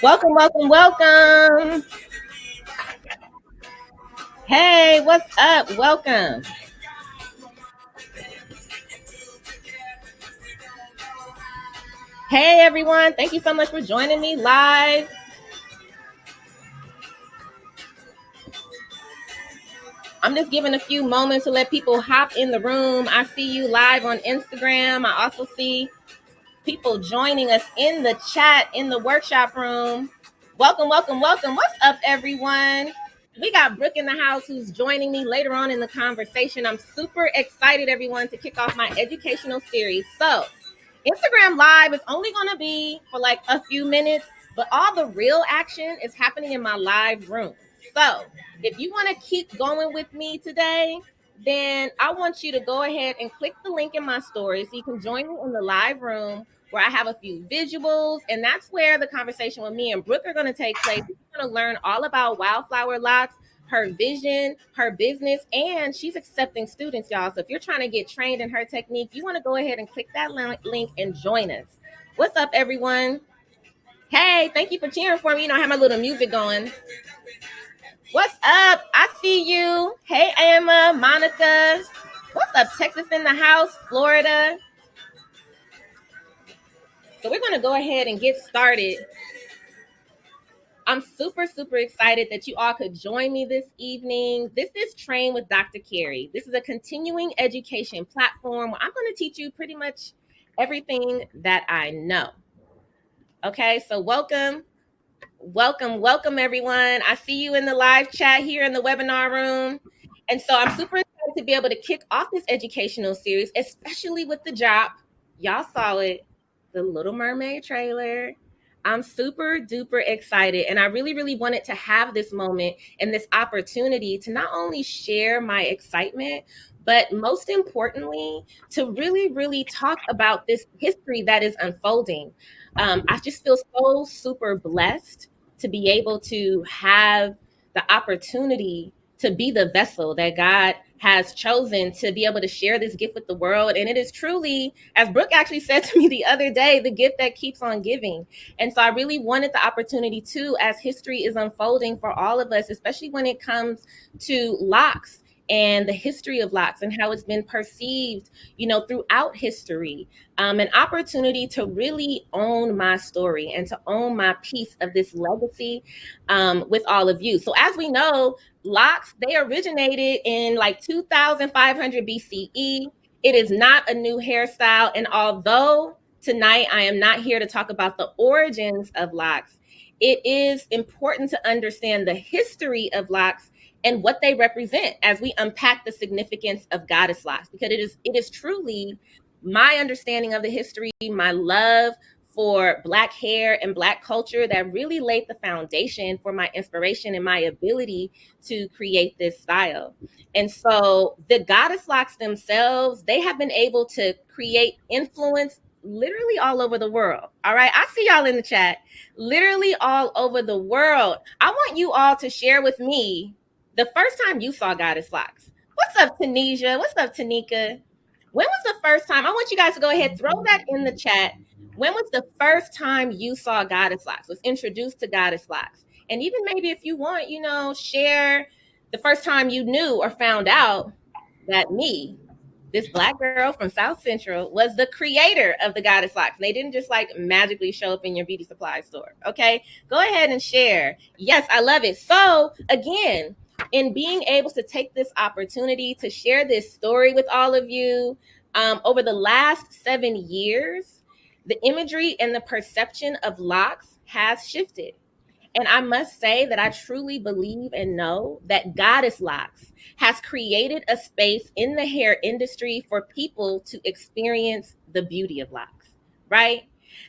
Welcome, welcome, welcome. Hey, what's up? Welcome. Hey, everyone. Thank you so much for joining me live. I'm just giving a few moments to let people hop in the room. I see you live on Instagram. I also see people joining us in the chat in the workshop room. Welcome, welcome, welcome. What's up, everyone? We got Brooke in the house who's joining me later on in the conversation. I'm super excited, everyone, to kick off my educational series. So, Instagram Live is only going to be for like a few minutes, but all the real action is happening in my live room. So, if you want to keep going with me today, then I want you to go ahead and click the link in my story so you can join me in the live room where I have a few visuals, and that's where the conversation with me and Brooke are going to take place. We're going to learn all about Wildflower Locks, her vision, her business, and she's accepting students, y'all. So if you're trying to get trained in her technique, you want to go ahead and click that link and join us. What's up, everyone? Hey, thank you for cheering for me. You know, I have my little music going. What's up? I see you. Hey, Emma, Monica. What's up, Texas in the house, Florida? So we're going to go ahead and get started. I'm super, super excited that you all could join me this evening. This is Train with Dr. Kari. This is a continuing education platform where I'm going to teach you pretty much everything that I know. Okay, so welcome, everyone. I see you in the live chat here in the webinar room. And so I'm super excited to be able to kick off this educational series, especially with the drop. Y'all saw it, the Little Mermaid trailer. I'm super duper excited. And I really, really wanted to have this moment and this opportunity to not only share my excitement, but most importantly, to really, really talk about this history that is unfolding. I just feel so super blessed to be able to have the opportunity to be the vessel that God has chosen to be able to share this gift with the world. And it is truly, as Brooke actually said to me the other day, the gift that keeps on giving. And so I really wanted the opportunity too, as history is unfolding for all of us, especially when it comes to locks and the history of locks and how it's been perceived, you know, throughout history. An opportunity to really own my story and to own my piece of this legacy with all of you. So as we know, locks, they originated in like 2500 BCE. It is not a new hairstyle. And although tonight I am not here to talk about the origins of locks, it is important to understand the history of locks and what they represent as we unpack the significance of Goddess Locs, because it is truly my understanding of the history, my love for Black hair and Black culture that really laid the foundation for my inspiration and my ability to create this style. And so the Goddess Locs themselves, they have been able to create influence literally all over the world. All right. I see y'all in the chat, literally all over the world. I want you all to share with me the first time you saw Goddess Locs. What's up, Tanisha? What's up, Tanika? When was the first time? I want you guys to go ahead, throw that in the chat. When was the first time you saw Goddess Locs, was introduced to Goddess Locs? And even maybe if you want, you know, share the first time you knew or found out that me, this Black girl from South Central, was the creator of the Goddess Locs. They didn't just like magically show up in your beauty supply store. Okay, go ahead and share. Yes, I love it. So again, in being able to take this opportunity to share this story with all of you, over the last 7 years, the imagery and the perception of locks has shifted. And I must say that I truly believe and know that Goddess Locs has created a space in the hair industry for people to experience the beauty of locks, right?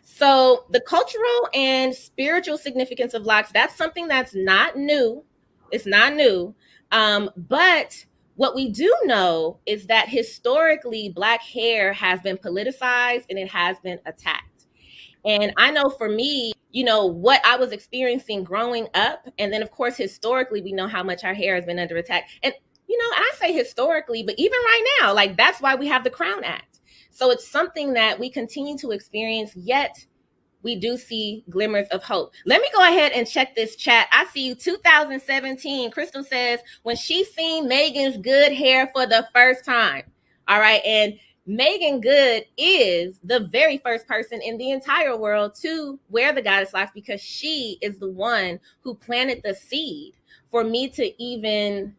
So the cultural and spiritual significance of locks, that's something that's not new. It's not new. But what we do know is that historically, Black hair has been politicized and it has been attacked. And I know for me, you know, what I was experiencing growing up. And then, of course, historically, we know how much our hair has been under attack. And, you know, I say historically, but even right now, like that's why we have the Crown Act. So it's something that we continue to experience, yet we do see glimmers of hope. Let me go ahead and check this chat. I see you 2017. Crystal says when she seen Megan's Good hair for the first time. All right. And Megan Good is the very first person in the entire world to wear the Goddess Locs because she is the one who planted the seed for me to even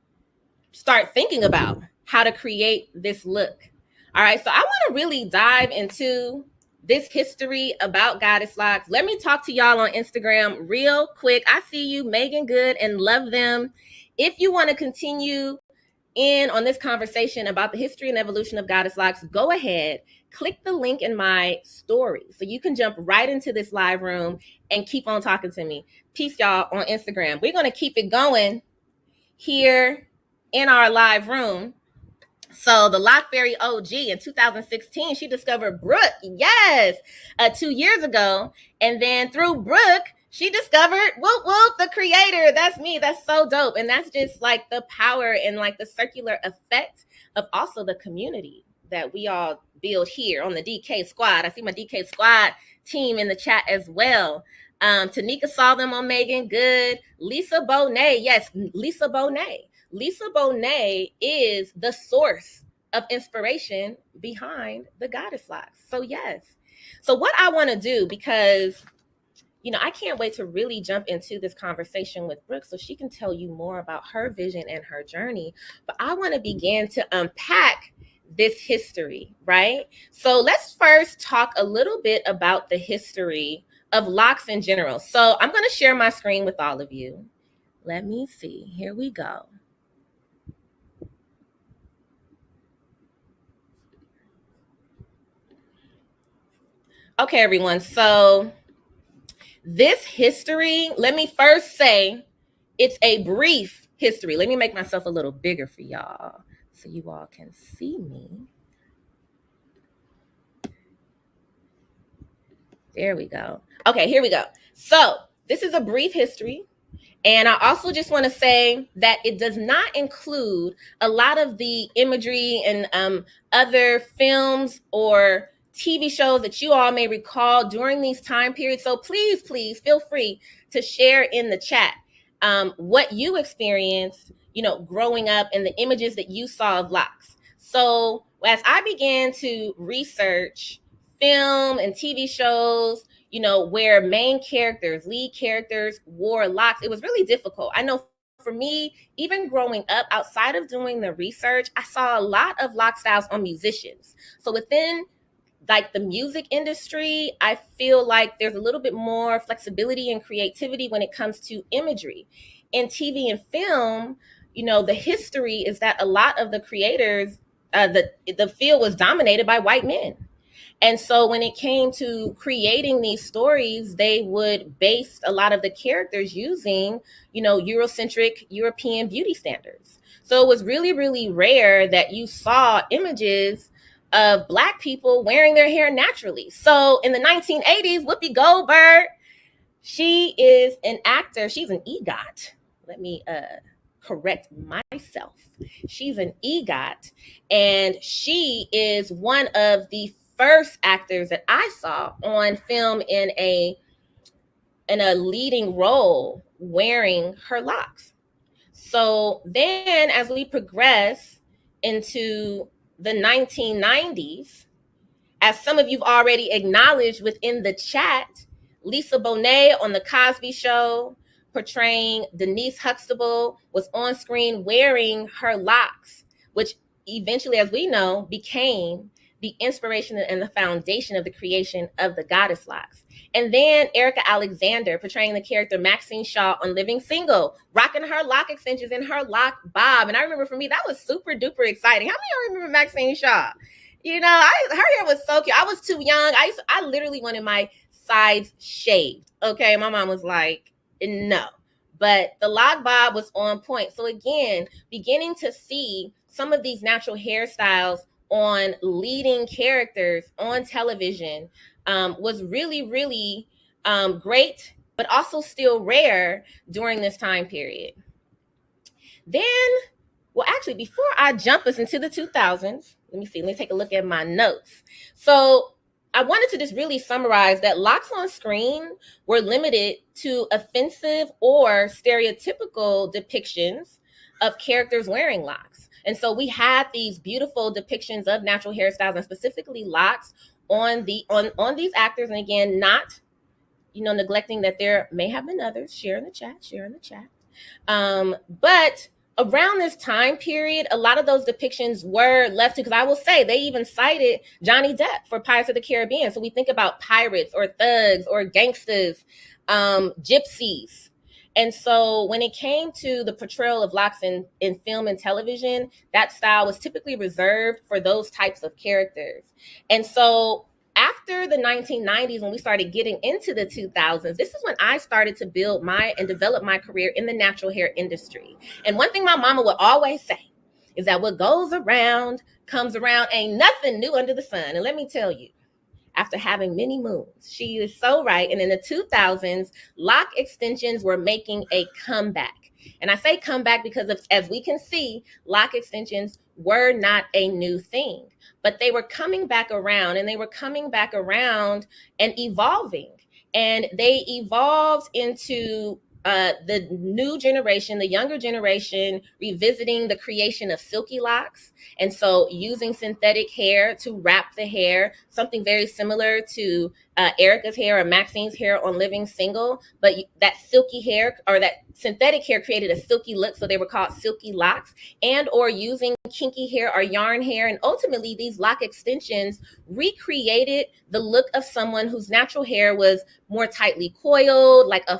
start thinking about how to create this look. All right, so I want to really dive into this history about Goddess Locs. Let me talk to y'all on Instagram real quick. I see you, Megan Good, and love them. If you want to continue in on this conversation about the history and evolution of Goddess Locs, go ahead, click the link in my story so you can jump right into this live room and keep on talking to me. Peace, y'all, on Instagram. We're going to keep it going here in our live room. So the Lock Fairy OG in 2016, she discovered Brooke, yes, 2 years ago. And then through Brooke, she discovered, whoop, whoop, the creator. That's me. That's so dope. And that's just like the power and like the circular effect of also the community that we all build here on the DK Squad. I see my DK Squad team in the chat as well. Tanika saw them on Megan Good. Lisa Bonet, yes, Lisa Bonet. Lisa Bonet is the source of inspiration behind the Goddess Locs. So yes. So what I want to do, because, you know, I can't wait to really jump into this conversation with Brooke so she can tell you more about her vision and her journey. But I want to begin to unpack this history, right? So let's first talk a little bit about the history of locks in general. So I'm going to share my screen with all of you. Let me see. Here we go. Okay, everyone. So this history, let me first say it's a brief history. Let me make myself a little bigger for y'all so you all can see me. There we go. Okay, here we go. So this is a brief history. And I also just want to say that it does not include a lot of the imagery and other films or TV shows that you all may recall during these time periods. So please, please feel free to share in the chat what you experienced, you know, growing up and the images that you saw of locks. So as I began to research film and TV shows, you know, where main characters, lead characters wore locks, it was really difficult. I know for me, even growing up, outside of doing the research, I saw a lot of lock styles on musicians. So within like the music industry, I feel like there's a little bit more flexibility and creativity when it comes to imagery. In TV and film, you know, the history is that a lot of the creators, the field was dominated by white men. And so when it came to creating these stories, they would base a lot of the characters using, you know, Eurocentric European beauty standards. So it was really, really rare that you saw images of Black people wearing their hair naturally. So in the 1980s, Whoopi Goldberg, she is an actor. She's an EGOT. Let me correct myself. She's an EGOT, and she is one of the first actors that I saw on film in a leading role wearing her locks. So then as we progress into the 1990s, as some of you've already acknowledged within the chat, Lisa Bonet on The Cosby Show, portraying Denise Huxtable, was on screen wearing her locks, which eventually, as we know, became the inspiration and the foundation of the creation of the Goddess Locs. And then Erica Alexander portraying the character Maxine Shaw on Living Single, rocking her lock extensions and her lock bob. And I remember for me, that was super duper exciting. How many of y'all remember Maxine Shaw? You know, her hair was so cute. I was too young. I literally wanted my sides shaved. Okay, my mom was like, no. But the lock bob was on point. So again, beginning to see some of these natural hairstyles on leading characters on television was really, really great, but also still rare during this time period. Then, well, actually, before I jump us into the 2000s, let me take a look at my notes. So I wanted to just really summarize that locks on screen were limited to offensive or stereotypical depictions of characters wearing locks. And so we had these beautiful depictions of natural hairstyles and specifically locks on these actors. And again, not, neglecting that there may have been others. Share in the chat. But around this time period, a lot of those depictions were left to, because I will say they even cited Johnny Depp for Pirates of the Caribbean. So we think about pirates or thugs or gangsters, gypsies. And so when it came to the portrayal of locks in film and television, that style was typically reserved for those types of characters. And so after the 1990s, when we started getting into the 2000s, this is when I started to build and develop my career in the natural hair industry. And one thing my mama would always say is that what goes around comes around. Ain't nothing new under the sun. And let me tell you, after having many moons, she is so right. And in the 2000s, lock extensions were making a comeback. And I say comeback because as we can see, lock extensions were not a new thing, but they were coming back around, and they were coming back around and evolving. And they evolved into the new generation, the younger generation, revisiting the creation of silky locks. And so using synthetic hair to wrap the hair, something very similar to Erica's hair or Maxine's hair on Living Single. But that silky hair or that synthetic hair created a silky look, so they were called silky locks, and or using kinky hair or yarn hair. And ultimately, these lock extensions recreated the look of someone whose natural hair was more tightly coiled, like a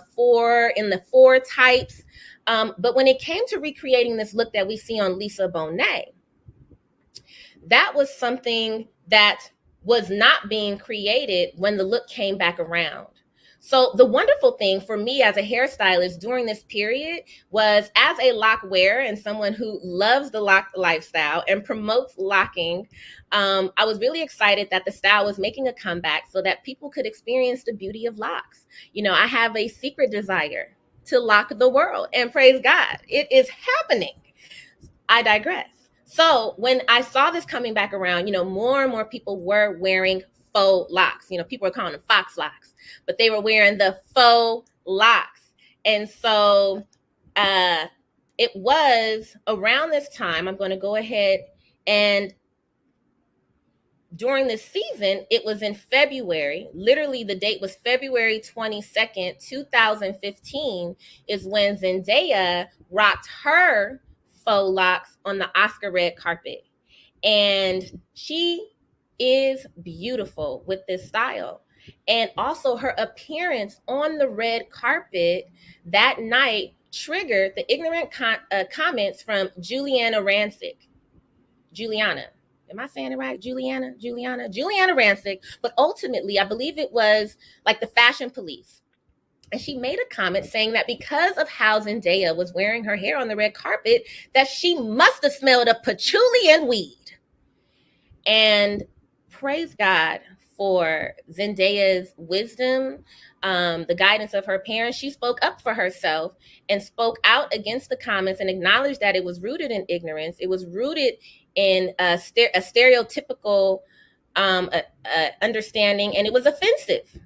in the four types. But when it came to recreating this look that we see on Lisa Bonet, that was something that was not being created when the look came back around. So the wonderful thing for me as a hairstylist during this period was, as a lock wearer and someone who loves the lock lifestyle and promotes locking, I was really excited that the style was making a comeback so that people could experience the beauty of locks. I have a secret desire to lock the world, and praise God, it is happening. I digress. So when I saw this coming back around, more and more people were wearing faux locks. People are calling them fox locks, but they were wearing the faux locks. And so it was around this time, I'm going to go ahead and during this season, it was in February, literally the date was February 22nd, 2015, is when Zendaya rocked her faux locks on the Oscar red carpet. And she is beautiful with this style. And also her appearance on the red carpet that night triggered the ignorant comments from Juliana Rancic. Am I saying it right? Juliana Rancic. But ultimately, I believe it was like the fashion police. And she made a comment saying that because of how Zendaya was wearing her hair on the red carpet, that she must have smelled of patchouli and weed. And praise God for Zendaya's wisdom, the guidance of her parents. She spoke up for herself and spoke out against the comments and acknowledged that it was rooted in ignorance. It was rooted in a stereotypical understanding, and it was offensive.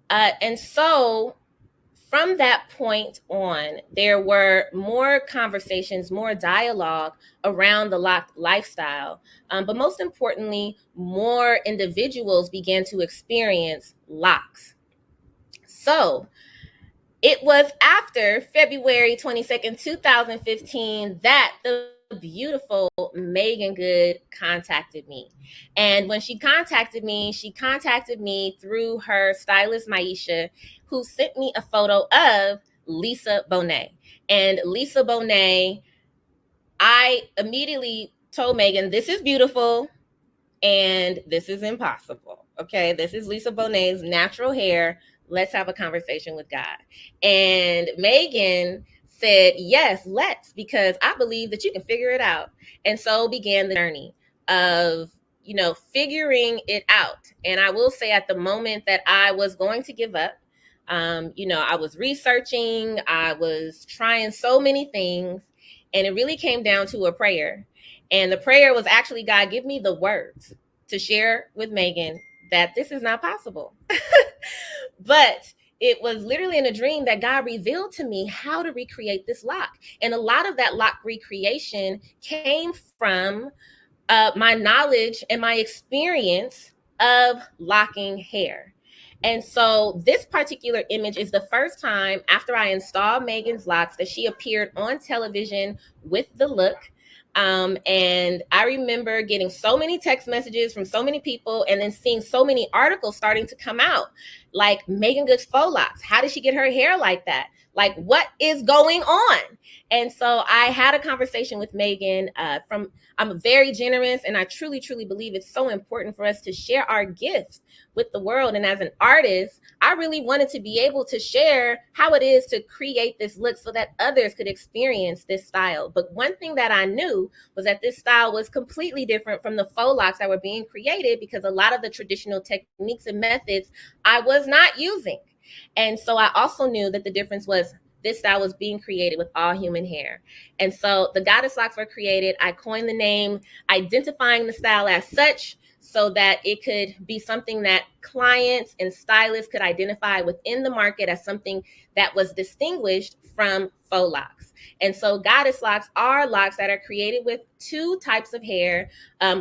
And so from that point on, there were more conversations, more dialogue around the locked lifestyle. But most importantly, more individuals began to experience locks. So it was after February 22nd, 2015, that the beautiful Megan Good contacted me. And when she contacted me through her stylist, Maisha, who sent me a photo of Lisa Bonet. And Lisa Bonet, I immediately told Megan, this is beautiful and this is impossible. Okay, this is Lisa Bonet's natural hair. Let's have a conversation with God. And Megan said, yes, let's, because I believe that you can figure it out. And so began the journey of, figuring it out. And I will say, at the moment that I was going to give up, I was researching, I was trying so many things, and it really came down to a prayer. And the prayer was actually, God, give me the words to share with Megan that this is not possible. But it was literally in a dream that God revealed to me how to recreate this lock. And a lot of that lock recreation came from my knowledge and my experience of locking hair. And so this particular image is the first time after I installed Megan's locks that she appeared on television with the look. And I remember getting so many text messages from so many people and then seeing so many articles starting to come out, like Megan Good's faux locks. How did she get her hair like that? Like, what is going on? And so I had a conversation with Megan. I'm very generous, and I truly, truly believe it's so important for us to share our gifts with the world. And as an artist, I really wanted to be able to share how it is to create this look so that others could experience this style. But one thing that I knew was that this style was completely different from the faux locks that were being created, because a lot of the traditional techniques and methods I was not using. And so I also knew that the difference was this style was being created with all human hair. And so the Goddess Locs were created. I coined the name, identifying the style as such so that it could be something that clients and stylists could identify within the market as something that was distinguished from faux locks. And so Goddess Locs are locks that are created with two types of hair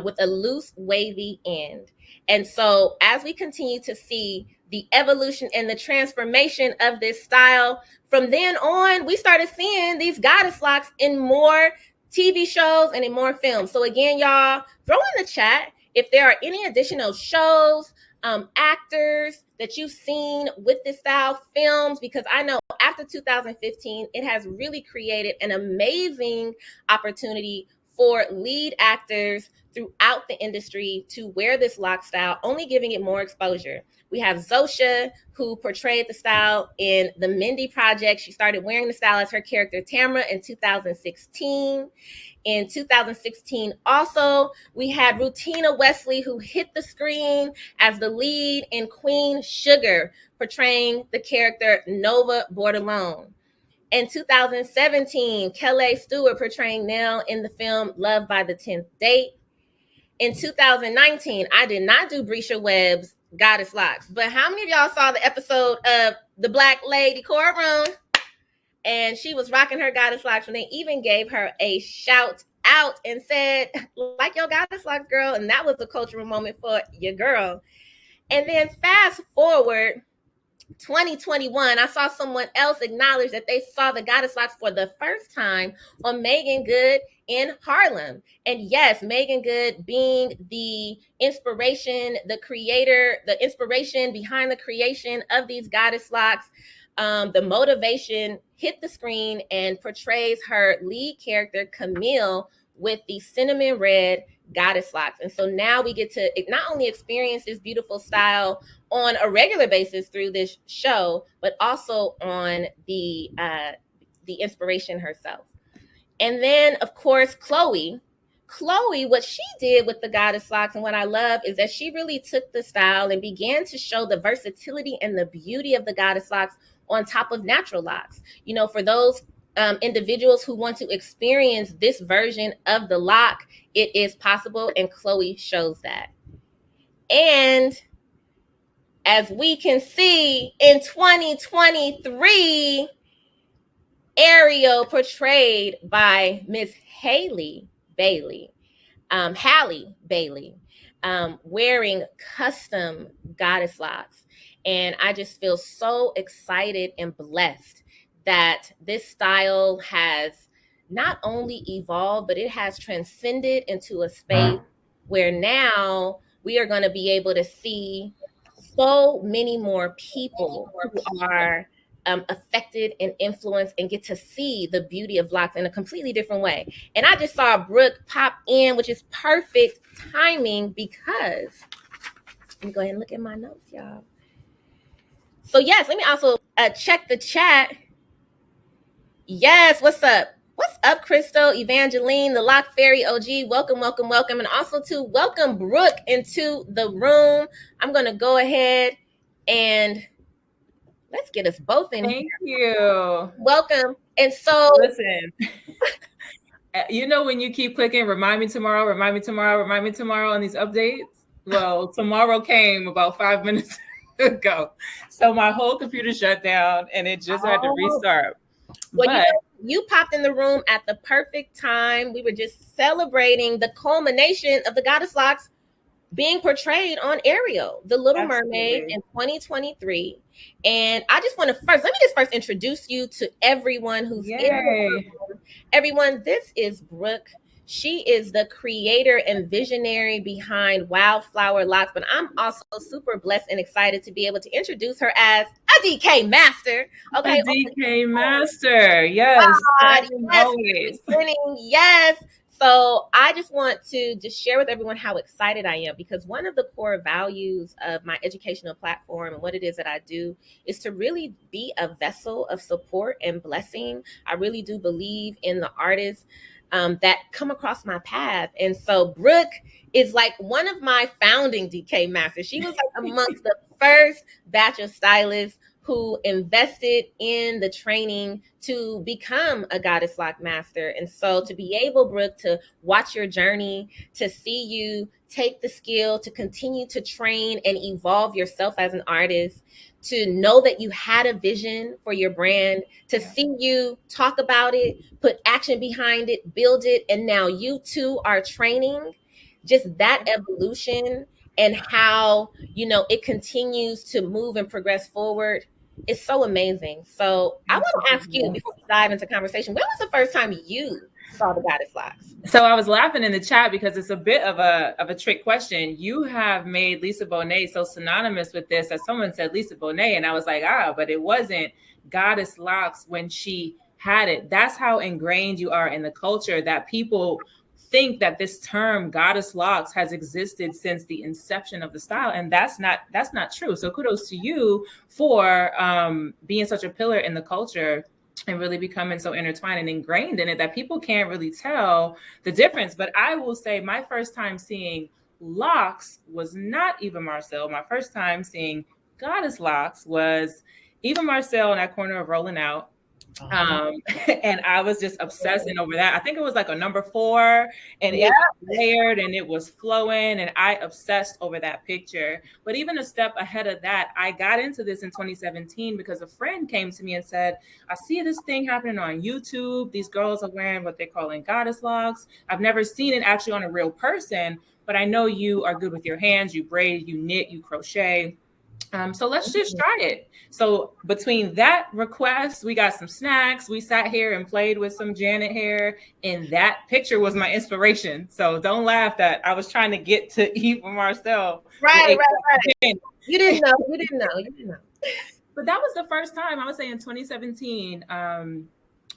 with a loose, wavy end. And so as we continue to see the evolution and the transformation of this style, from then on, we started seeing these Goddess Locs in more TV shows and in more films. So again, y'all, throw in the chat if there are any additional shows, actors that you've seen with this style, films, because I know after 2015, it has really created an amazing opportunity for lead actors throughout the industry to wear this lock style, only giving it more exposure. We have Zosha, who portrayed the style in the Mindy Project. She started wearing the style as her character Tamra in 2016. In 2016, also, we had Rutina Wesley, who hit the screen as the lead in Queen Sugar, portraying the character Nova Bordelon. In 2017, Kelly Stewart portraying Nell in the film Love by the 10th Date. In 2019, I did not do Brescia Webb's Goddess Locs, but how many of y'all saw the episode of The Black Lady Courtroom? And she was rocking her Goddess Locs, and they even gave her a shout out and said, like your Goddess Locs, girl. And that was a cultural moment for your girl. And then fast forward 2021, I saw someone else acknowledge that they saw the Goddess Locs for the first time on Megan Good in Harlem. And yes, Megan Good being the inspiration, the creator, the inspiration behind the creation of these Goddess Locs, the motivation hit the screen and portrays her lead character, Camille, with the cinnamon red Goddess Locs. And so now we get to not only experience this beautiful style on a regular basis through this show, but also on the inspiration herself. And then, of course, Chloe, what she did with the Goddess Locs, and what I love is that she really took the style and began to show the versatility and the beauty of the Goddess Locs on top of natural locks. You know, for those individuals who want to experience this version of the lock, it is possible, and Chloe shows that. And as we can see in 2023, Ariel portrayed by Miss Halle Bailey, wearing custom Goddess Locs. And I just feel so excited and blessed that this style has not only evolved, but it has transcended into a space where now we are going to be able to see so many more people who are affected and influenced and get to see the beauty of locks in a completely different way. And I just saw Brooke pop in, which is perfect timing because, let me go ahead and look at my notes, y'all. So yes, let me also check the chat. Yes, what's up? What's up, Crystal, Evangeline, the Lock Fairy OG? Welcome, welcome, welcome. And also to welcome Brooke into the room. I'm going to go ahead and let's get us both in. Thank you. Welcome. And so listen, you know, when you keep clicking, remind me tomorrow on these updates, Well, tomorrow came about 5 minutes ago. So my whole computer shut down and it just had to Oh, restart. well, But you popped in the room at the perfect time. We were just celebrating the culmination of the Goddess Locs being portrayed on Ariel, The Little Mermaid absolutely. in 2023. And I just want to let me just first introduce you to everyone who's in the Yay. room. Everyone, this is Brooke. She is the creator and visionary behind Wildflower Locs, but I'm also super blessed and excited to be able to introduce her as a DK master. A Okay, DK master. Yes. God, Present yes, always. winning, yes. So I just want to just share with everyone how excited I am, because one of the core values of my educational platform and what it is that I do is to really be a vessel of support and blessing. I really do believe in the artists that come across my path. And so Brooke is like one of my founding DK masters. She was like amongst the first batch of stylists who invested in the training to become a Goddess Loc master. And so to be able, Brooke, to watch your journey, to see you take the skill to continue to train and evolve yourself as an artist, to know that you had a vision for your brand, to see you talk about it, put action behind it, build it, and now you too are training, just that evolution and how it continues to move and progress forward. It's so amazing. So I want to ask you, before we dive into conversation, when was the first time you saw the Goddess Locs? So I was laughing in the chat because it's a bit of a trick question. You have made Lisa Bonet so synonymous with this that someone said Lisa Bonet, and I was like, but it wasn't Goddess Locs when she had it. That's how ingrained you are in the culture that people think that this term Goddess Locs has existed since the inception of the style, and that's not true. So kudos to you for being such a pillar in the culture and really becoming so intertwined and ingrained in it that people can't really tell the difference. But I will say my first time seeing locks was not Eva Marcel. My first time seeing Goddess Locs was Eva Marcel in that corner of Rolling Out. And I was just obsessing over that. I think it was like a number 4 and it was layered and it was flowing, and I obsessed over that picture. But even a step ahead of that, I got into this in 2017 because a friend came to me and said, I see this thing happening on YouTube. These girls are wearing what they're calling Goddess Locs. I've never seen it actually on a real person, but I know you are good with your hands. You braid, you knit, you crochet. So let's just try it. So between that request, we got some snacks. We sat here and played with some Janet hair, and that picture was my inspiration. So don't laugh that I was trying to get to Eva Marcel. Right. You didn't know. But that was the first time, I would say in 2017.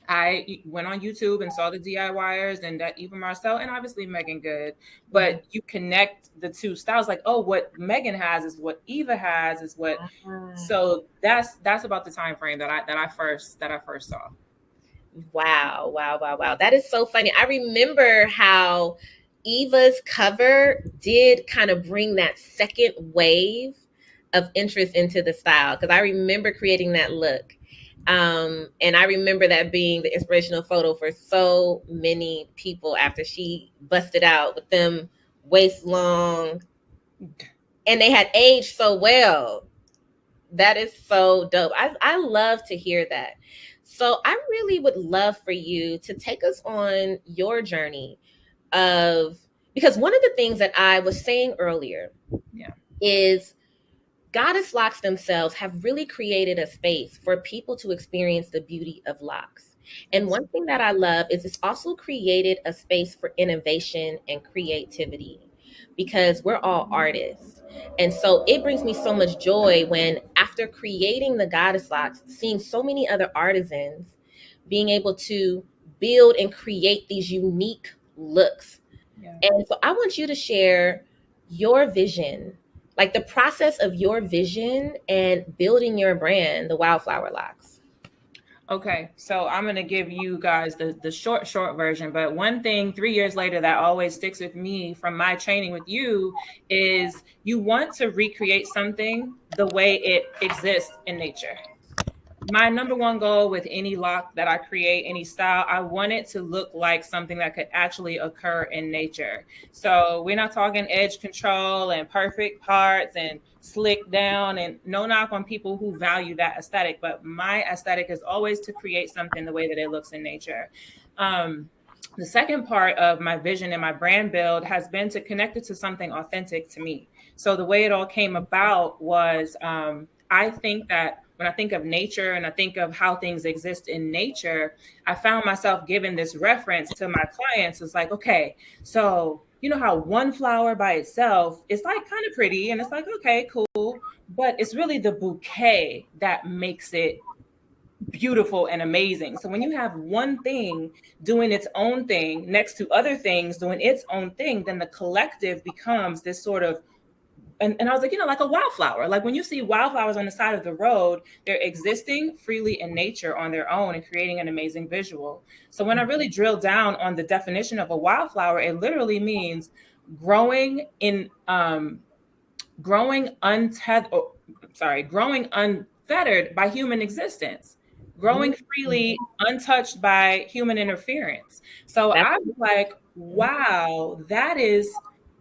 I went on YouTube and saw the DIYers and that Eva Marcel and obviously Megan Good, but you connect the two styles, like, oh, what Megan has is what Eva has is what. So that's about the time frame that I first saw. Wow. That is so funny. I remember how Eva's cover did kind of bring that second wave of interest into the style, because I remember creating that look. And I remember that being the inspirational photo for so many people after she busted out with them waist long, and they had aged so well. That is so dope. I love to hear that. So I really would love for you to take us on your journey because one of the things that I was saying earlier is Goddess Locs themselves have really created a space for people to experience the beauty of locks. And one thing that I love is it's also created a space for innovation and creativity, because we're all artists. And so it brings me so much joy when, after creating the Goddess Locs, seeing so many other artisans being able to build and create these unique looks. And so I want you to share your vision, like the process of your vision and building your brand, the Wildflower Locs. Okay, so I'm going to give you guys the short version. But one thing 3 years later that always sticks with me from my training with you is you want to recreate something the way it exists in nature. my number one goal with any lock that I create, any style, I want it to look like something that could actually occur in nature. So we're not talking edge control and perfect parts and slick down, and no knock on people who value that aesthetic, but my aesthetic is always to create something the way that it looks in nature. The second part of my vision and my brand build has been to connect it to something authentic to me. So the way it all came about was, I think that when I think of nature and I think of how things exist in nature, I found myself giving this reference to my clients. It's like, okay, so you know how one flower by itself is like kind of pretty and it's like, okay, cool. But it's really the bouquet that makes it beautiful and amazing. So when you have one thing doing its own thing next to other things doing its own thing, then the collective becomes this sort of, and I was like, like a wildflower. Like when you see wildflowers on the side of the road, they're existing freely in nature on their own and creating an amazing visual. So when I really drill down on the definition of a wildflower, it literally means growing unfettered by human existence, growing freely, untouched by human interference. So I was like, wow, that is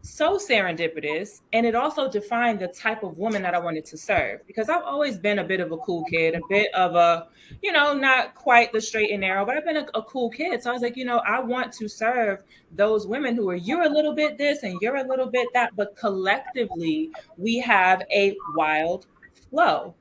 so serendipitous. And it also defined the type of woman that I wanted to serve, because I've always been a bit of a cool kid, a bit of a, not quite the straight and narrow, but I've been a cool kid. So I was like, I want to serve those women who are, you're a little bit this and you're a little bit that, but collectively we have a wild flow.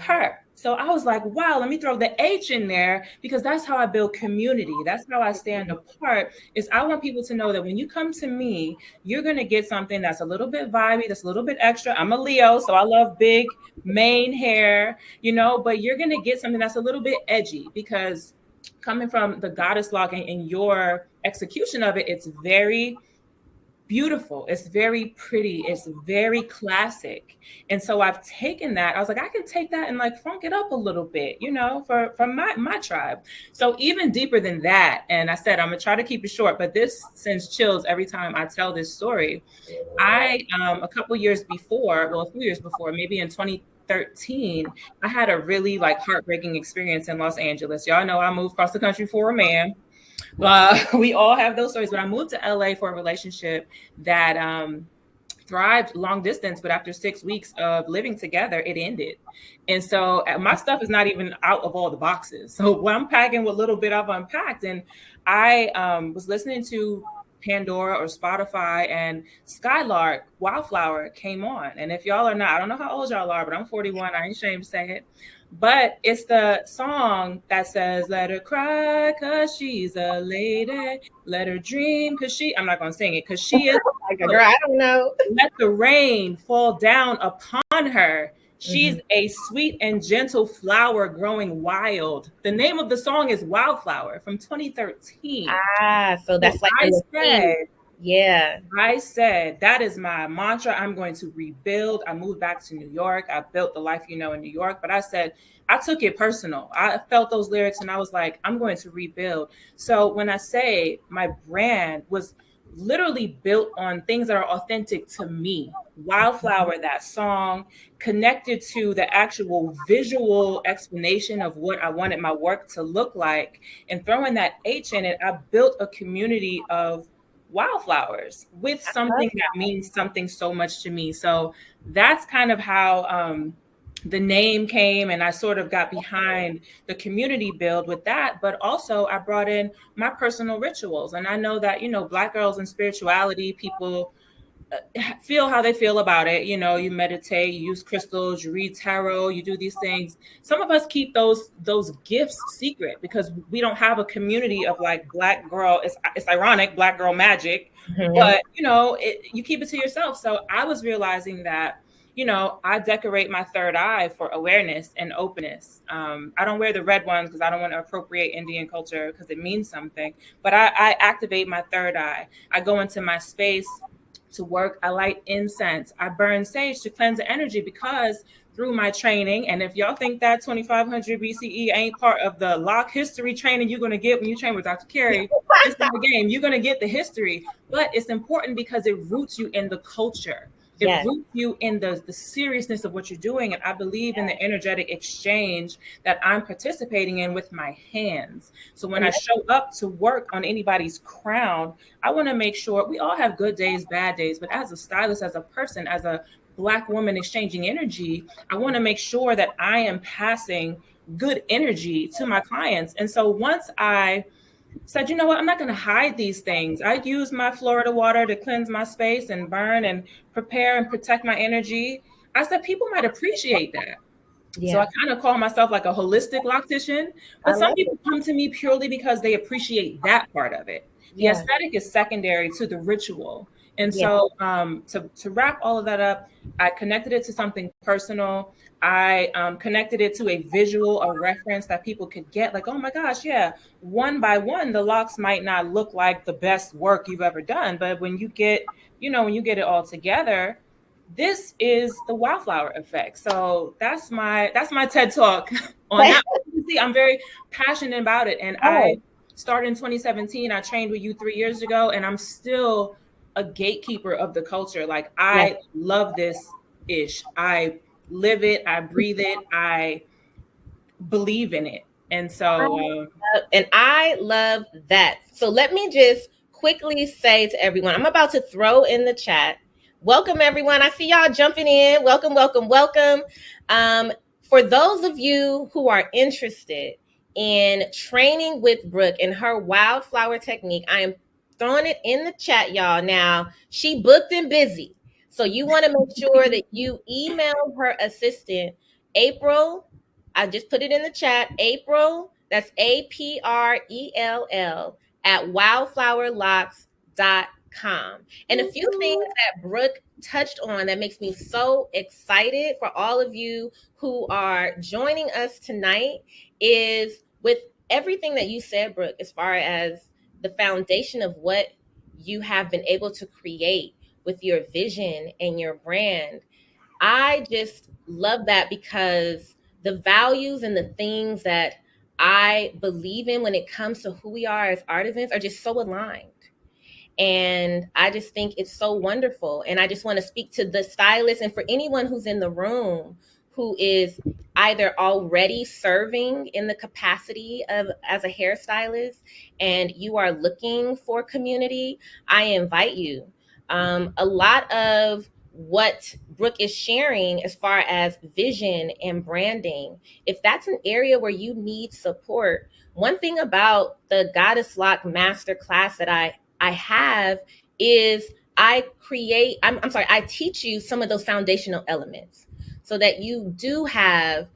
Her. So I was like, wow, let me throw the H in there, because that's how I build community. That's how I stand apart, is I want people to know that when you come to me, you're going to get something that's a little bit vibey, that's a little bit extra. I'm a Leo, so I love big mane hair, but you're going to get something that's a little bit edgy, because coming from the Goddess Loc and your execution of it, it's very beautiful. It's very pretty. It's very classic. And so I've taken that. I was like, I can take that and like funk it up a little bit, for my tribe. So even deeper than that. And I said, I'm going to try to keep it short, but this sends chills every time I tell this story. A few years before, maybe in 2013, I had a really heartbreaking experience in Los Angeles. Y'all know I moved across the country for a man. We all have those stories, but I moved to LA for a relationship that thrived long distance, but after 6 weeks of living together, it ended. And so my stuff is not even out of all the boxes. So what I'm packing, what little bit I've unpacked, and I was listening to Pandora or Spotify, and Skylark Wildflower came on. And if y'all are not, I don't know how old y'all are, but I'm 41. I ain't ashamed to say it. But it's the song that says, let her cry because she's a lady. Let her dream because I'm not going to sing it because she is. Girl, I don't know. Let the rain fall down upon her. She's a sweet and gentle flower growing wild. The name of the song is Wildflower from 2013. So that's I said, that is my mantra. I'm going to rebuild. I moved back to New York. I built the life in New York. But I said, I took it personal. I felt those lyrics and I was like, I'm going to rebuild. So when I say my brand was literally built on things that are authentic to me, Wildflower, that song, connected to the actual visual explanation of what I wanted my work to look like, and throwing that H in it, I built a community of wildflowers with something that means something so much to me. So that's kind of how the name came, and I sort of got behind the community build with that. But also I brought in my personal rituals, and I know that Black girls in spirituality, people feel how they feel about it. You meditate, you use crystals, you read tarot, you do these things. Some of us keep those gifts secret because we don't have a community of Black girl. It's ironic, Black girl magic, but you keep it to yourself. So I was realizing that I decorate my third eye for awareness and openness. I don't wear the red ones because I don't want to appropriate Indian culture because it means something, but I activate my third eye. I go into my space to work. I light incense. I burn sage to cleanse the energy, because through my training, and if y'all think that 2500 BCE ain't part of the Loc history training you're going to get when you train with Dr. Kari, it's in the game. You're going to get the history, but it's important because it roots you in the culture. It roots you in the seriousness of what you're doing. And I believe in the energetic exchange that I'm participating in with my hands. So when I show up to work on anybody's crown, I want to make sure we all have good days, bad days, but as a stylist, as a person, as a Black woman exchanging energy, I want to make sure that I am passing good energy to my clients. And so once I said, you know what, I'm not going to hide these things. I use my Florida water to cleanse my space and burn and prepare and protect my energy. I said, people might appreciate that. Yeah. So I kind of call myself like a holistic loctician, but some people come to me purely because they appreciate that part of it. The aesthetic is secondary to the ritual. And so to wrap all of that up, I connected it to something personal. I connected it to a visual, a reference that people could get like, oh my gosh, yeah, one by one, the locks might not look like the best work you've ever done. But when you get, when you get it all together, this is the wildflower effect. So that's my TED talk on that. See, I'm very passionate about it. And I started in 2017. I trained with you 3 years ago, and I'm still a gatekeeper of the culture. Like, I love this ish. I live it. I breathe it. I believe in it. And so, and I love that. So let me just quickly say to everyone, I'm about to throw in the chat. Welcome, everyone. I see y'all jumping in. Welcome, welcome, welcome. For those of you who are interested in training with Brooke and her wildflower technique, I am throwing it in the chat, y'all. Now, she booked and busy. So you want to make sure that you email her assistant, April. I just put it in the chat, April, that's APRELL, at wildflowerlocs.com. And a few things that Brooke touched on that makes me so excited for all of you who are joining us tonight is with everything that you said, Brooke, as far as the foundation of what you have been able to create with your vision and your brand. I just love that because the values and the things that I believe in when it comes to who we are as artisans are just so aligned. And I just think it's so wonderful. And I just want to speak to the stylists and for anyone who's in the room who is either already serving in the capacity of as a hairstylist and you are looking for community, I invite you. A lot of what Brooke is sharing as far as vision and branding, if that's an area where you need support, one thing about the Goddess Loc Masterclass that I have is I teach you some of those foundational elements so that you do have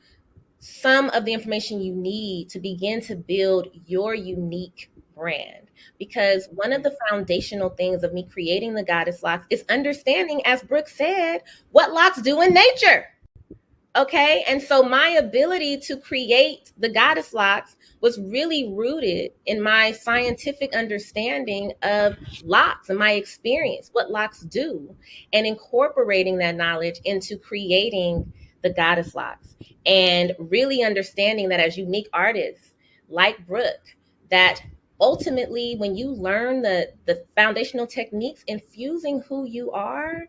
some of the information you need to begin to build your unique brand. Because one of the foundational things of me creating the Goddess Locs is understanding, as Brooke said, what locks do in nature. Okay. And so my ability to create the Goddess Locs was really rooted in my scientific understanding of locks and my experience, what locks do, and incorporating that knowledge into creating the Goddess Locs and really understanding that as unique artists like Brooke, that ultimately when you learn the foundational techniques, infusing who you are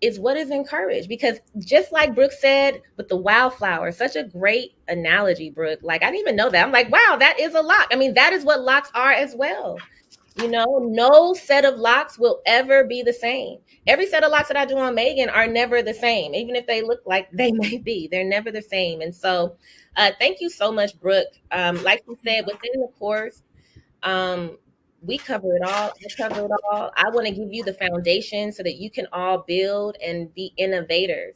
is what is encouraged. Because just like Brooke said with the wildflower, such a great analogy, Brooke. Like, I didn't even know that. I'm like, wow, that is a lock. I mean, that is what locks are as well. No set of locks will ever be the same. Every set of locks that I do on Megan are never the same. Even if they look like they may be, they're never the same. And so thank you so much, Brooke. Like you said, within the course, we cover it all. I cover it all. I want to give you the foundation so that you can all build and be innovators.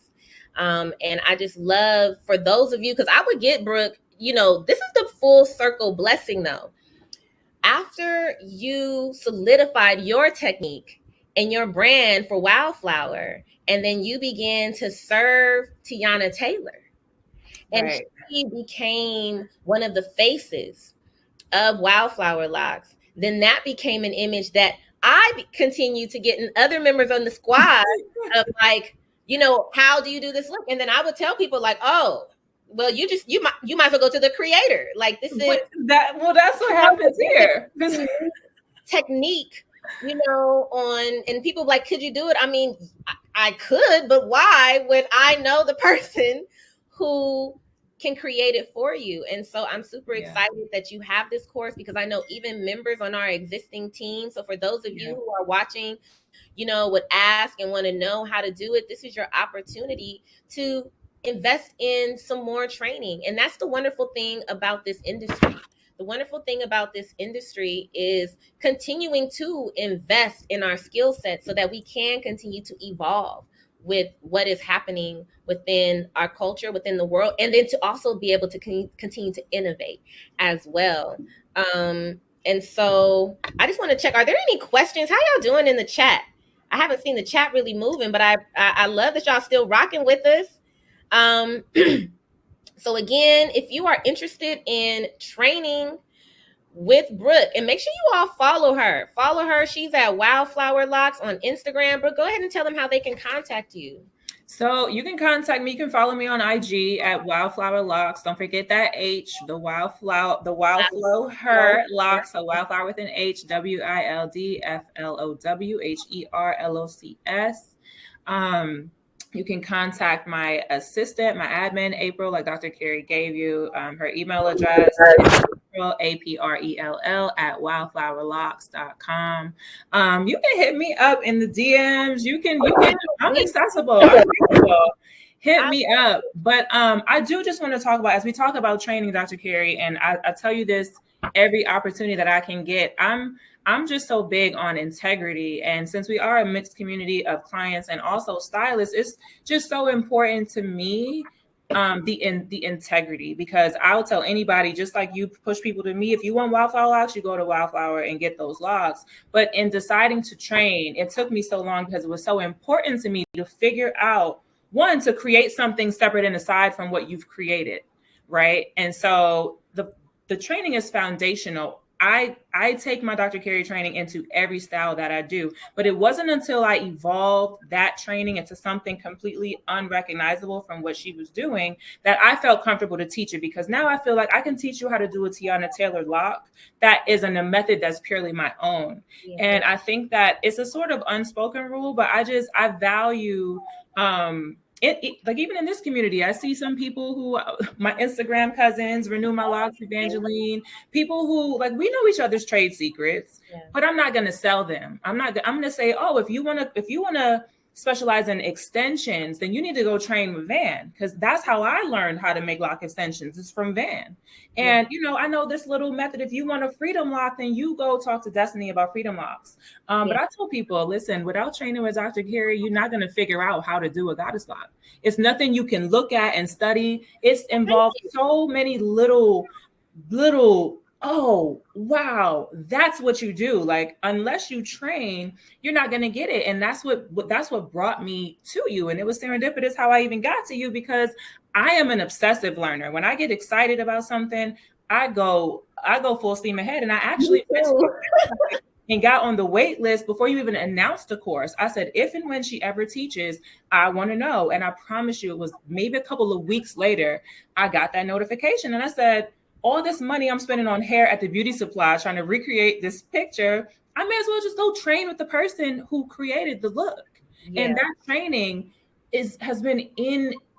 And I just love for those of you, because I would get Brooke, this is the full circle blessing though. After you solidified your technique and your brand for Wildflower, and then you began to serve Tiana Taylor, and she became one of the faces of Wildflower Locs, then that became an image that I continue to get in other members on the squad of like, how do you do this look? And then I would tell people like, oh, well, you might as well go to the creator. Like this is that. Well, that's what happens here. Technique, and people like, could you do it? I mean, I could, but why when I know the person who can create it for you? And so I'm super excited that you have this course, because I know even members on our existing team. So for those of you who are watching, would ask and want to know how to do it, this is your opportunity to invest in some more training. And that's the wonderful thing about this industry. The wonderful thing about this industry is continuing to invest in our skill set so that we can continue to evolve with what is happening within our culture, within the world, and then to also be able to continue to innovate as well. And so I just want to check, are there any questions? How y'all doing in the chat? I haven't seen the chat really moving, but I love that y'all still rocking with us. So again, if you are interested in training with Brooke, and make sure you all follow her. Follow her. She's at Wildflower Locs on Instagram. Brooke, go ahead and tell them how they can contact you. So you can contact me. You can follow me on IG at Wildflower Locs. Don't forget that H, the Wildflower her Locs. So Wildflower with an H, WILDFLOWHERLOCS. You can contact my assistant, my admin, April, like Dr. Kari gave you. Her email address is April at wildflowerlocs.com. You can hit me up in the DMs. You can I'm accessible. Hit me up. But I do just want to talk about, as we talk about training, Dr. Kari, and I tell you this every opportunity that I can get, I'm just so big on integrity. And since we are a mixed community of clients and also stylists, it's just so important to me, the integrity, because I'll tell anybody, just like you push people to me, if you want Wildflower Locs, you go to Wildflower and get those locks. But in deciding to train, it took me so long because it was so important to me to figure out, one, to create something separate and aside from what you've created, right? And so the training is foundational. I take my Dr. Kari training into every style that I do, but it wasn't until I evolved that training into something completely unrecognizable from what she was doing that I felt comfortable to teach it, because now I feel like I can teach you how to do a Tiana Taylor lock that isn't a method that's purely my own. Yeah. And I think that it's a sort of unspoken rule, but I value, like even in this community, I see some people who, my Instagram cousins, Renew My Locks, Evangeline, people who, like, we know each other's trade secrets, but I'm not going to sell them. I'm going to say, oh, if you want to specialize in extensions, then you need to go train with Van, because that's how I learned how to make lock extensions. It's from Van. And, I know this little method. If you want a freedom lock, then you go talk to Destiny about freedom locks. But I tell people, listen, without training with Dr. Kari, you're not going to figure out how to do a goddess lock. It's nothing you can look at and study. It's involved so many little, oh, wow, that's what you do. Like, unless you train, you're not going to get it. And that's what brought me to you. And it was serendipitous how I even got to you, because I am an obsessive learner. When I get excited about something, I go full steam ahead. And I actually and got on the wait list before you even announced the course. I said, if and when she ever teaches, I want to know. And I promise you, it was maybe a couple of weeks later, I got that notification. And I said, all this money I'm spending on hair at the beauty supply trying to recreate this picture, I may as well just go train with the person who created the look. Yeah. And that training has been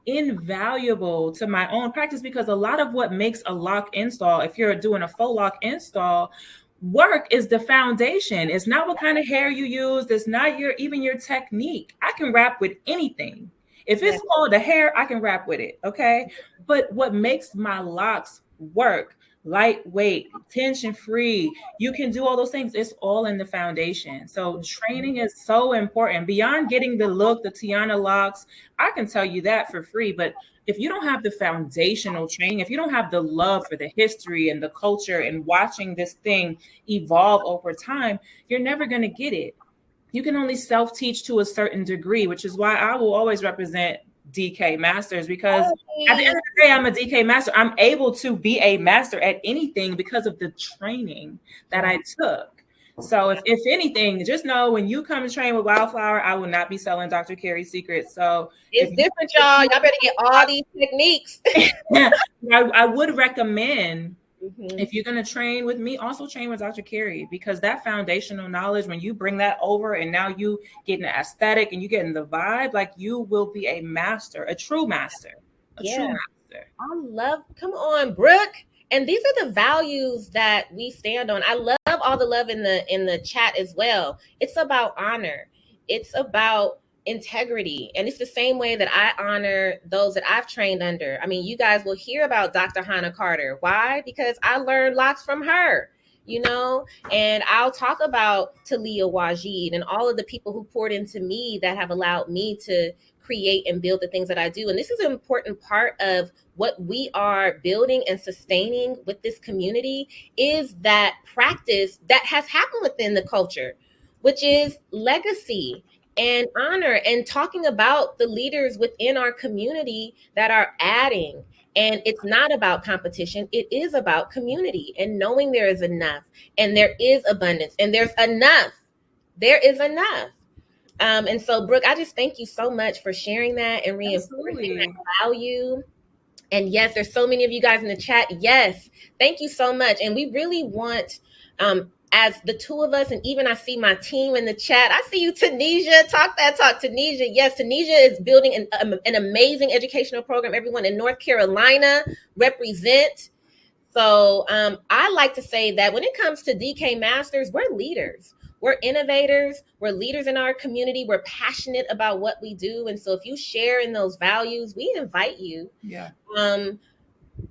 invaluable to my own practice, because a lot of what makes a lock install, if you're doing a faux lock install, work is the foundation. It's not what kind of hair you use. It's not even your technique. I can rap with anything. If it's called a hair, I can rap with it. Okay. But what makes my locks work, lightweight, tension free, you can do all those things. It's all in the foundation. So training is so important. Beyond getting the look, the Tiana locks, I can tell you that for free. But if you don't have the foundational training, if you don't have the love for the history and the culture and watching this thing evolve over time, you're never going to get it. You can only self-teach to a certain degree, which is why I will always represent DK masters, because at the end of the day, I'm a DK master. I'm able to be a master at anything because of the training that I took. So if anything, just know when you come and train with Wildflower, I will not be selling Dr. Kari's secrets. So it's different, y'all. Y'all better get all these techniques. I would recommend If you're going to train with me, also train with Dr. Kari, because that foundational knowledge, when you bring that over and now you get an aesthetic and you get in the vibe, like you will be a master, a true master, true master. I love, come on, Brooke. And these are the values that we stand on. I love all the love in the chat as well. It's about honor. It's about integrity. And it's the same way that I honor those that I've trained under. I mean, you guys will hear about Dr. Hannah Carter. Why? Because I learned lots from her, you know, and I'll talk about Talia Wajid and all of the people who poured into me that have allowed me to create and build the things that I do. And this is an important part of what we are building and sustaining with this community, is that practice that has happened within the culture, which is legacy and honor, and talking about the leaders within our community that are adding. And it's not about competition. It is about community and knowing there is enough, and there is abundance, and there's enough. There is enough. And so, Brooke, I just thank you so much for sharing that and reinforcing that value. And yes, there's so many of you guys in the chat. Yes, thank you so much. And we really want, as the two of us, and even I see my team in the chat. I see you, Tanisha. Talk that talk, Tanisha. Yes, Tanisha is building an amazing educational program. Everyone in North Carolina represent. So I like to say that when it comes to DK Masters, we're leaders. We're innovators. We're leaders in our community. We're passionate about what we do. And so if you share in those values, we invite you. Yeah.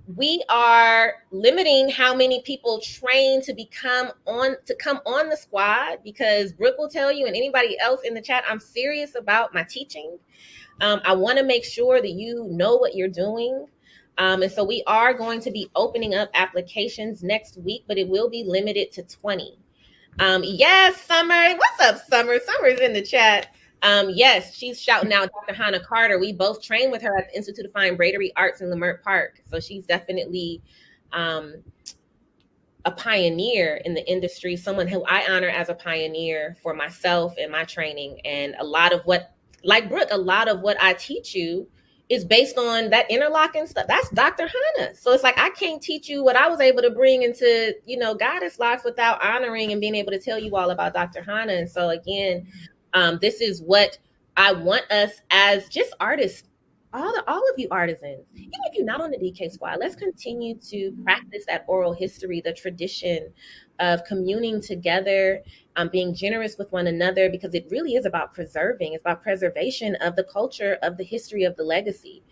We are limiting how many people train to come on the squad, because Brooke will tell you, and anybody else in the chat, I'm serious about my teaching. I want to make sure that you know what you're doing. And so we are going to be opening up applications next week, but it will be limited to 20. Yes, Summer. What's up, Summer? Summer's in the chat. Yes, she's shouting out Dr. Hannah Carter. We both trained with her at the Institute of Fine Bradery Arts in Leimert Park. So she's definitely a pioneer in the industry, someone who I honor as a pioneer for myself and my training. And a lot of what, like Brooke, a lot of what I teach you is based on that interlocking stuff. That's Dr. Hannah. So it's like, I can't teach you what I was able to bring into, Goddess Locs without honoring and being able to tell you all about Dr. Hannah. And so again, this is what I want us as just artists, all of you artisans, even if you're not on the DK squad, let's continue to practice that oral history, the tradition of communing together, being generous with one another, because it really is about preserving. It's about preservation of the culture, of the history, of the legacy.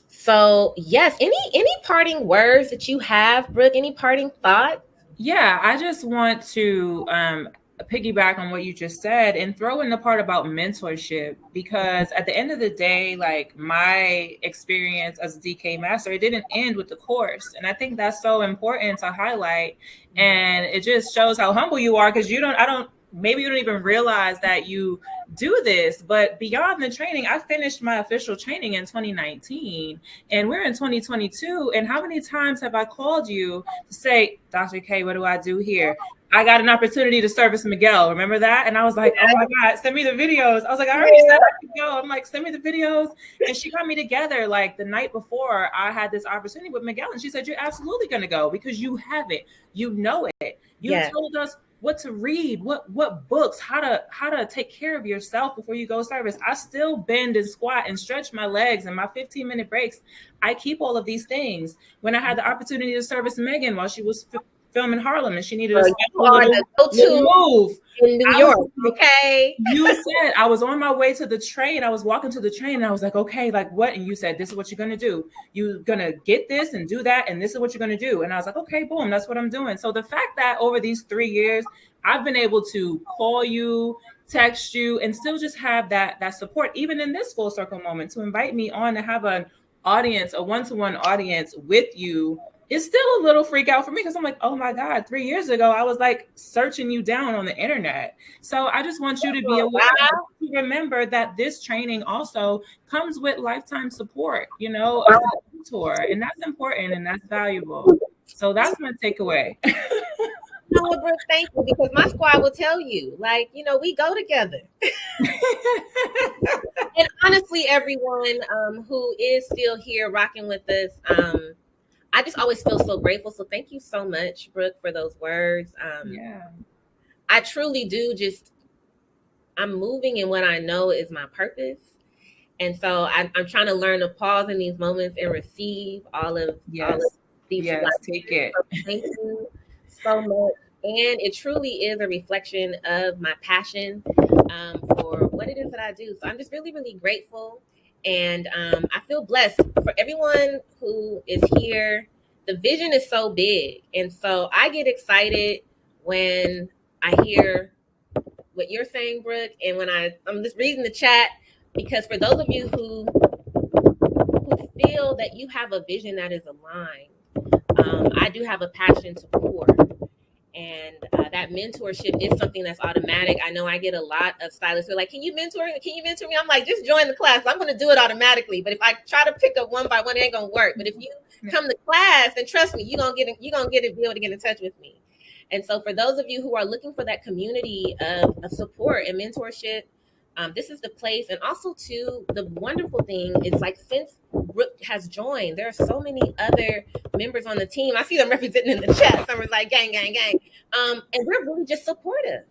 So yes, any parting words that you have, Brooke? Any parting thoughts? Yeah, I just want to piggyback on what you just said and throw in the part about mentorship, because at the end of the day, like my experience as a DK master, it didn't end with the course. And I think that's so important to highlight. And it just shows how humble you are, because maybe you don't even realize that you do this. But beyond the training, I finished my official training in 2019 and we're in 2022. And how many times have I called you to say, Dr. K, what do I do here? I got an opportunity to service Miguel. Remember that? And I was like, oh my God, send me the videos. I was like, I already said I could go. I'm like, send me the videos. And she got me together like the night before I had this opportunity with Miguel. And she said, you're absolutely going to go because you have it. You know it. You told us what to read, what books, how to take care of yourself before you go service. I still bend and squat and stretch my legs and my 15-minute breaks. I keep all of these things. When I had the opportunity to service Megan while she was filming Harlem and she needed a little move in New York. Okay. You said, I was on my way to the train. I was walking to the train and I was like, okay, like what? And you said, this is what you're going to do. You're going to get this and do that. And this is what you're going to do. And I was like, okay, boom, that's what I'm doing. So the fact that over these 3 years, I've been able to call you, text you, and still just have that support, even in this full circle moment, to invite me on to have an audience, a one-to-one audience with you, is still a little freak out for me, because I'm like, oh my God, 3 years ago, I was like searching you down on the internet. So I just want you to be aware, to remember that this training also comes with lifetime support, a mentor, and that's important and that's valuable. So that's my takeaway. Brooke, thank you, because my squad will tell you, like, we go together. And honestly, everyone who is still here rocking with us, I just always feel so grateful. So thank you so much, Brooke, for those words. Yeah. I truly do I'm moving in what I know is my purpose. And so I'm trying to learn to pause in these moments and receive all of Yes. these Yes. blessings. Take it. So thank you so much. And it truly is a reflection of my passion for what it is that I do. So I'm just really, really grateful. And I feel blessed for everyone who is here. The vision is so big. And so I get excited when I hear what you're saying, Brooke, and when I'm just reading the chat, because for those of you who feel that you have a vision that is aligned, I do have a passion to pour. And that mentorship is something that's automatic. I know I get a lot of stylists who are like, can you mentor me? Can you mentor me? I'm like, just join the class. I'm going to do it automatically. But if I try to pick up one by one, it ain't going to work. But if you come to class, then trust me, you're going to be able to get in touch with me. And so for those of you who are looking for that community of support and mentorship, this is the place. And also, too, the wonderful thing is, like, since Brooke has joined, there are so many other members on the team. I see them representing in the chat. Someone's like, gang, gang, gang. And we're really just supportive.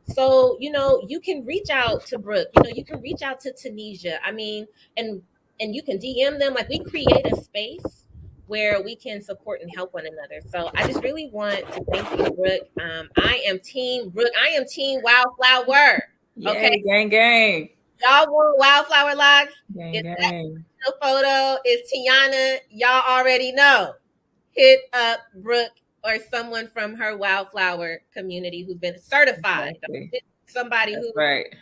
So, you can reach out to Brooke. You can reach out to Tanisha. I mean, and you can DM them. Like, we create a space where we can support and help one another. So I just really want to thank you, Brooke. I am Team Brooke. I am Team Wildflower. Okay, Yay, gang, gang. Y'all want Wildflower Locs? Gang, If gang. that photo is Tiana, y'all already know. Hit up Brooke or someone from her Wildflower community who's been certified. Exactly. Somebody That's who right.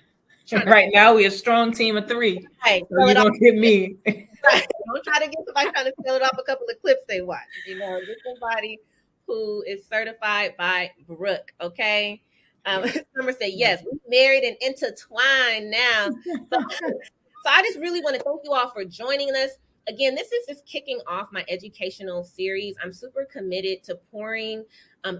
Right now, we're a strong team of 3. Hey, so you don't get me. Right. Don't try to get somebody trying to sell it off a couple of clips they watch. Get somebody who is certified by Brooke, okay? Summer said, yes, we're married and intertwined now. So I just really want to thank you all for joining us. Again, this is just kicking off my educational series. I'm super committed to pouring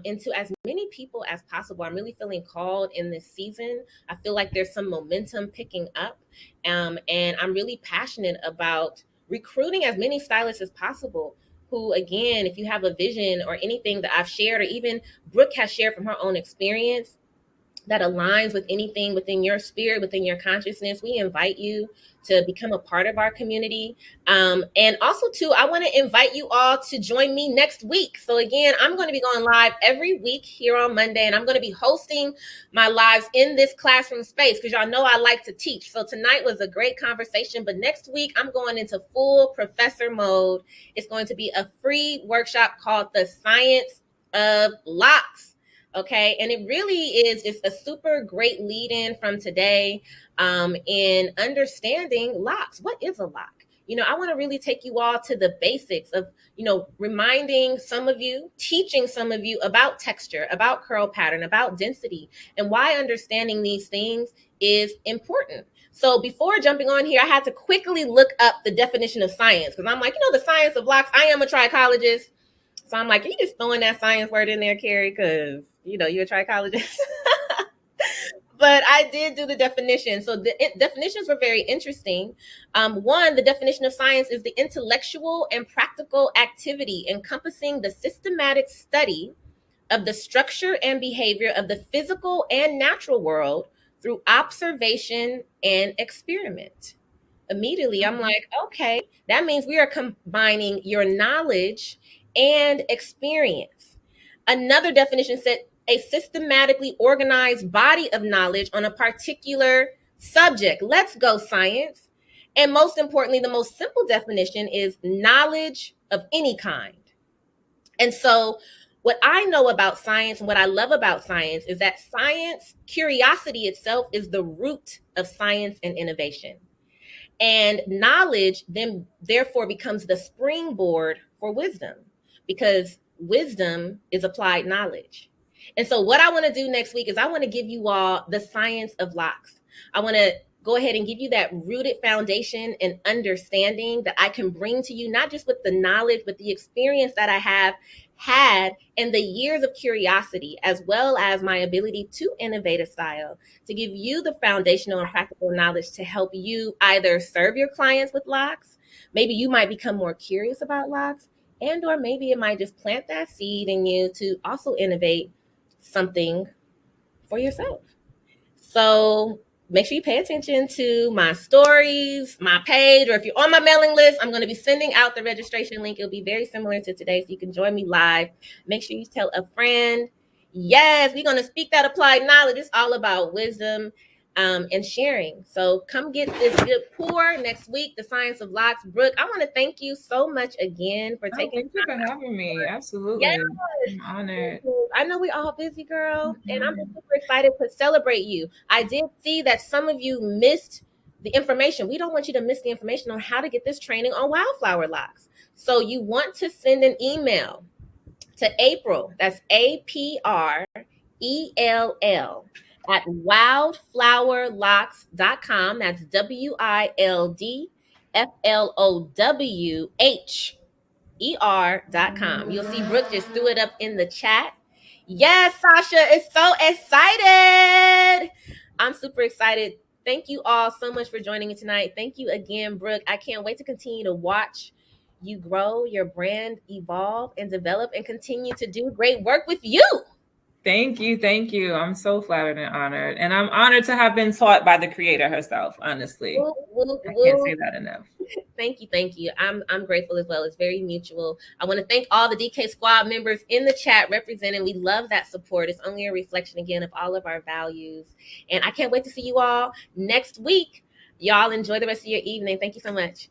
into as many people as possible. I'm really feeling called in this season. I feel like there's some momentum picking up. And I'm really passionate about recruiting as many stylists as possible who, again, if you have a vision or anything that I've shared, or even Brooke has shared from her own experience that aligns with anything within your spirit, within your consciousness, we invite you to become a part of our community. And also, too, I want to invite you all to join me next week. So again, I'm going to be going live every week here on Monday, and I'm going to be hosting my lives in this classroom space because y'all know I like to teach. So tonight was a great conversation, but next week I'm going into full professor mode. It's going to be a free workshop called The Science of Locs. Okay. And it really it's a super great lead in from today in understanding locks. What is a lock? I want to really take you all to the basics of, reminding some of you, teaching some of you about texture, about curl pattern, about density, and why understanding these things is important. So before jumping on here, I had to quickly look up the definition of science because I'm like, the science of locks. I am a trichologist. So I'm like, are you just throwing that science word in there, Kari? Because, you're a trichologist. But I did do the definition. So the definitions were very interesting. One, the definition of science is the intellectual and practical activity encompassing the systematic study of the structure and behavior of the physical and natural world through observation and experiment. Immediately, I'm like, okay, that means we are combining your knowledge and experience. Another definition said a systematically organized body of knowledge on a particular subject. Let's go, science. And most importantly, the most simple definition is knowledge of any kind. And so what I know about science and what I love about science is that science, curiosity itself, is the root of science and innovation. And knowledge then therefore becomes the springboard for wisdom, because wisdom is applied knowledge. And so what I want to do next week is I want to give you all the science of locks. I want to go ahead and give you that rooted foundation and understanding that I can bring to you, not just with the knowledge, but the experience that I have had and the years of curiosity, as well as my ability to innovate a style, to give you the foundational and practical knowledge to help you either serve your clients with locks. Maybe you might become more curious about locks, And or maybe it might just plant that seed in you to also innovate something for yourself. So make sure you pay attention to my stories, my page, or if you're on my mailing list, I'm going to be sending out the registration link. It'll be very similar to today, so you can join me live. Make sure you tell a friend. Yes, we're going to speak that applied knowledge. It's all about wisdom and sharing. So come get this good pour next week, The Science of Locs. Brooke, I want to thank you so much again for taking thank you for having me. Absolutely. Yes. I'm honored. I know we're all busy, girl, and I'm just super excited to celebrate you. I did see that some of you missed the information. We don't want you to miss the information on how to get this training on Wildflower Locs. So you want to send an email to April, that's APRELL, at wildflowerlocs.com. That's WILDFLOWHER.com. You'll see Brooke just threw it up in the chat. Yes, Sasha is so excited. I'm super excited. Thank you all so much for joining me tonight. Thank you again, Brooke. I can't wait to continue to watch you grow, your brand evolve and develop, and continue to do great work with you. Thank you. Thank you. I'm so flattered and honored. And I'm honored to have been taught by the creator herself, honestly. I can't say that enough. Thank you. Thank you. I'm grateful as well. It's very mutual. I want to thank all the DK Squad members in the chat representing. We love that support. It's only a reflection, again, of all of our values. And I can't wait to see you all next week. Y'all enjoy the rest of your evening. Thank you so much.